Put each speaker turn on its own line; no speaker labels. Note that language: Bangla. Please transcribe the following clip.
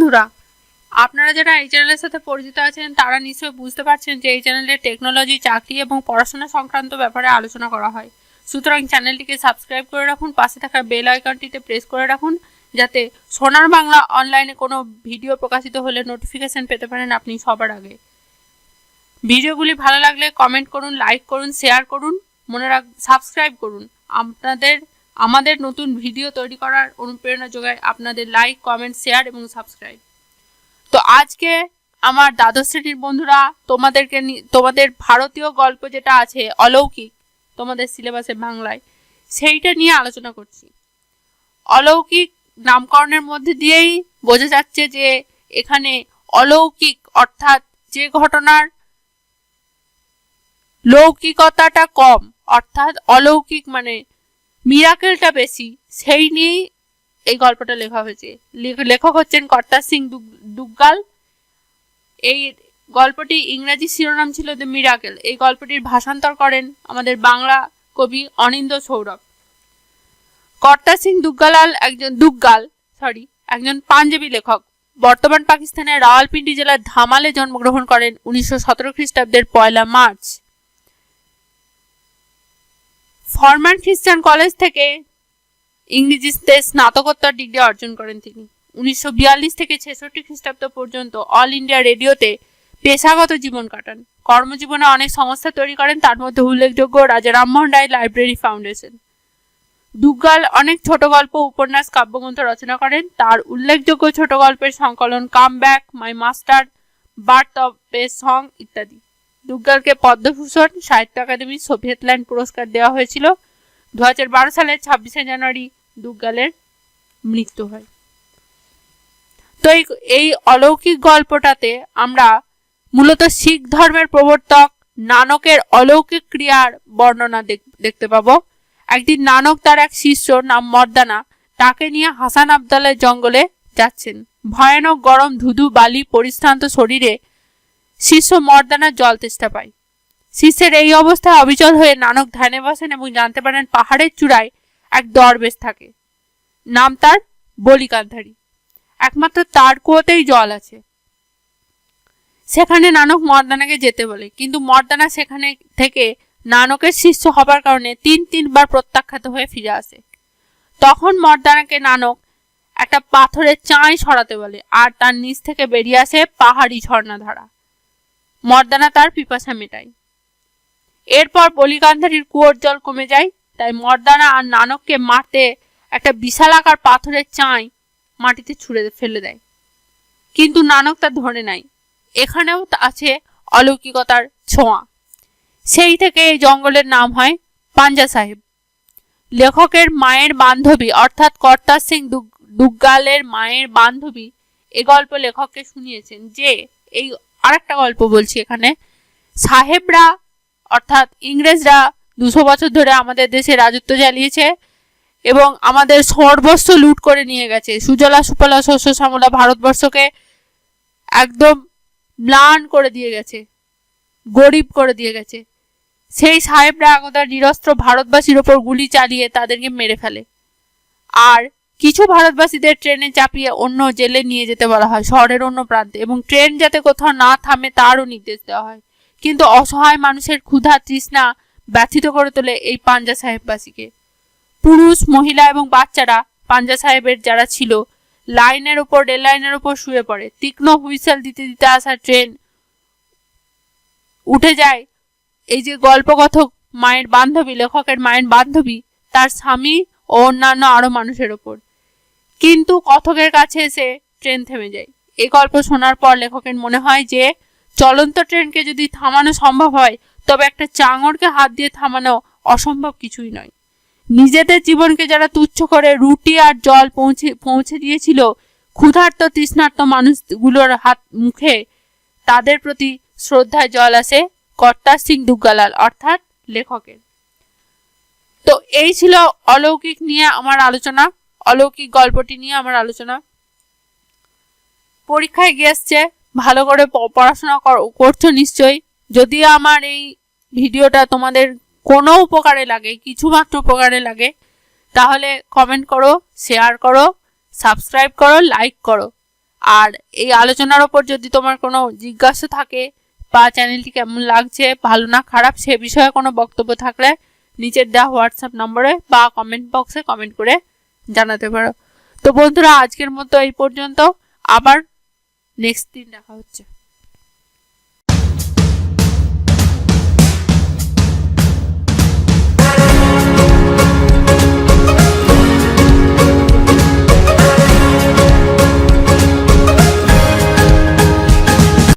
বন্ধুরা, আপনারা যারা এই চ্যানেলের সাথে পরিচিত আছেন তারা নিশ্চয়ই বুঝতে পারছেন যে এই চ্যানেলে টেকনোলজি, চাকরি এবং পড়াশোনা সংক্রান্ত ব্যাপারে আলোচনা করা হয়। সুতরাং চ্যানেলটিকে সাবস্ক্রাইব করে রাখুন, পাশে থাকা বেল আইকনটিতে প্রেস করে রাখুন যাতে সোনার বাংলা অনলাইনে কোনো ভিডিও প্রকাশিত হলে নোটিফিকেশন পেতে পারেন আপনি সবার আগে। ভিডিওগুলি ভালো লাগলে কমেন্ট করুন, লাইক করুন, শেয়ার করুন, সাবস্ক্রাইব করুন। আমাদের নতুন ভিডিও তৈরি করার অনুপ্রেরণা যোগায় আপনাদের লাইক, কমেন্ট, শেয়ার এবং সাবস্ক্রাইব। তো আজকে আমার দ্বাদশ শ্রেণীর বন্ধুরা তোমাদের ভারতীয় গল্প যেটা আছে অলৌকিক, তোমাদের সিলেবাসে বাংলায়, সেইটা নিয়ে আলোচনা করছি। অলৌকিক নামকরণের মধ্যে দিয়েই বোঝা যাচ্ছে যে এখানে অলৌকিক অর্থাৎ যে ঘটনার লৌকিকতাটা কম, অর্থাৎ অলৌকিক মানে মিরাকেলটা বেশি, সেই নিয়েই এই গল্পটা লেখা হয়েছে। লেখক হচ্ছেন কর্তা সিং দুগ্গাল। এই গল্পটি ইংরেজি শিরোনাম ছিল দ্য মিরাকেল। এই গল্পটির ভাষান্তর করেন আমাদের বাংলা কবি অনিন্দ সৌরভ। কর্তা সিং একজন পাঞ্জাবি লেখক। বর্তমান পাকিস্তানের রাওয়ালপিন্ডি জেলার ধামালে জন্মগ্রহণ করেন 1917 খ্রিস্টাব্দের 1 মার্চ। ফরম্যান খ্রিস্টান কলেজ থেকে ইংরেজিতে স্নাতকোত্তর ডিগ্রি অর্জন করেন তিনি। 1942 থেকে 66 খ্রিস্টাব্দ পর্যন্ত অল ইন্ডিয়া রেডিওতে পেশাগত জীবন কাটান। কর্মজীবনে অনেক সংস্থা তৈরি করেন, তার মধ্যে উল্লেখযোগ্য রাজা রামমোহন রায় লাইব্রেরি ফাউন্ডেশন। দুগ্গাল অনেক ছোট গল্প, উপন্যাস, কাব্যগ্রন্থ রচনা করেন। তার উল্লেখযোগ্য ছোট গল্পের সংকলন come back, my master, birth of a song ইত্যাদি। দুগ্গালকে পদ্মভূষণ, সাহিত্য একাডেমি, সোভিয়েত ল্যান্ড পুরস্কার দেওয়া হয়েছিল। 2012 সালের 26শে জানুয়ারি দুগ্গালের মৃত্যু হয়। তো এই অলৌকিক গল্পটাতে আমরা মূলত শিখ ধর্মের প্রবর্তক নানকের অলৌকিক ক্রিয়ার বর্ণনা দেখতে পাবো। একদিন নানক তার এক শিষ্য নাম মর্দানা তাকে নিয়ে হাসান আবদালের জঙ্গলে যাচ্ছেন। ভয়ানক গরম, ধুধু বালি পরিশ্রান্ত শরীরে শিষ্য মর্দানার জল তেষ্টা পায়। শিষ্যের এই অবস্থায় অবিচল হয়ে নানক ধ্যানে বসেন এবং জানতে পারেন পাহাড়ের চূড়ায় এক দরবেশ থাকে। নাম তার বলিকান্ধারী। একমাত্র তার কুয়োতেই জল আছে। সেখানে নানক মর্দানাকে যেতে বলে, কিন্তু মর্দানা সেখানে থেকে নানকের শিষ্য হবার কারণে তিনবার প্রত্যাখ্যাত হয়ে ফিরে আসে। তখন মর্দানাকে নানক একটা পাথরের চাঁই সরাতে বলে, আর তার নিচ থেকে বেরিয়ে আসে পাহাড়ি ঝর্ণাধারা। মর্দানা তার পিপাসা মেটায়। এরপর বলিকান্ধারীর কুয়োর জল কমে যায়, তাই মর্দানা আর নানককে মারতে একটা বিশালাকার পাথরের চাঁই মাটিতে ছুঁড়ে ফেলে দেয়, কিন্তু নানক তা ধরে নেয়। এখানেও আছে অলৌকিকতার ছোঁয়া। সেই থেকে এই জঙ্গলের নাম হয় পাঞ্জা সাহেব। লেখকের মায়ের বান্ধবী অর্থাৎ কর্তা সিং দুগ্গালের মায়ের বান্ধবী এ গল্প লেখককে শুনিয়েছেন যে, এই আরেকটা গল্প বলছি এখানে, সাহেবরা অর্থাৎ ইংরেজরা 200 বছর ধরে আমাদের দেশে রাজত্ব চালিয়েছে এবং আমাদের সর্বস্ব লুট করে নিয়ে গেছে। সুজলা সুফলা শস্য শ্যামলা ভারতবর্ষকে একদম ম্লান করে দিয়ে গেছে, গরিব করে দিয়ে গেছে। সেই সাহেবরা একদা নিরস্ত্র ভারতবাসীর ওপর গুলি চালিয়ে তাদেরকে মেরে ফেলে, আর কিছু ভারতবাসীদের ট্রেনে চাপিয়ে অন্য জেলে নিয়ে যেতে বলা হয়, শহরের অন্য প্রান্তে, এবং ট্রেন যাতে কোথাও না থামে তারও নির্দেশ দেওয়া হয়। কিন্তু অসহায় মানুষের ক্ষুধা তৃষ্ণা ব্যথিত করে তোলে এই পাঞ্জা সাহেববাসীকে। পুরুষ, মহিলা এবং বাচ্চারা পাঞ্জা সাহেবের যারা ছিল রেল লাইনের ওপর শুয়ে পড়ে। তীক্ষ্ণ হুইসেল দিতে দিতে আসা ট্রেন উঠে যায় এই যে গল্পকথক মায়ের বান্ধবী, লেখকের মায়ের বান্ধবী, তার স্বামী ও অন্যান্য আরো মানুষের ওপর। কিন্তু কথকের কাছে এসে ট্রেন থেমে যায়। এই গল্প শোনার পর লেখকের মনে হয় যে চলন্ত ট্রেনকে যদি থামানো সম্ভব হয়, তবে একটা চাঙড়কে হাত দিয়ে থামানো অসম্ভব কিছুই নয়। নিজেদের জীবনকে যারা তুচ্ছ করে রুটি আর জল পৌঁছে দিয়েছিল ক্ষুধার্ত তৃষ্ণার্ত মানুষগুলোর হাত মুখে, তাদের প্রতি শ্রদ্ধায় জল আসে কর্তা সিং দুগ্গালাল অর্থাৎ লেখকের। তো এই ছিল অলৌকিক নিয়ে আমার আলোচনা, অলৌকিক গল্পটি নিয়ে আমার আলোচনা। পরীক্ষায় গিয়ে আসছে, ভালো করে পড়াশোনা করছো নিশ্চয়ই। যদি আমার এই ভিডিওটা তোমাদের কোনো উপকারে লাগে, কিছুমাত্র উপকারে লাগে, তাহলে কমেন্ট করো, শেয়ার করো, সাবস্ক্রাইব করো, লাইক করো। আর এই আলোচনার ওপর যদি তোমার কোনো জিজ্ঞাসা থাকে বা চ্যানেলটি কেমন লাগছে, ভালো না খারাপ, সে বিষয়ে কোনো বক্তব্য থাকলে নিচের দেওয়া হোয়াটসঅ্যাপ নম্বরে বা কমেন্ট বক্সে কমেন্ট করে জানাতে পারো। তো বন্ধুরা, আজকের মতো এই পর্যন্ত, আবার নেক্সট দিন দেখা হচ্ছে।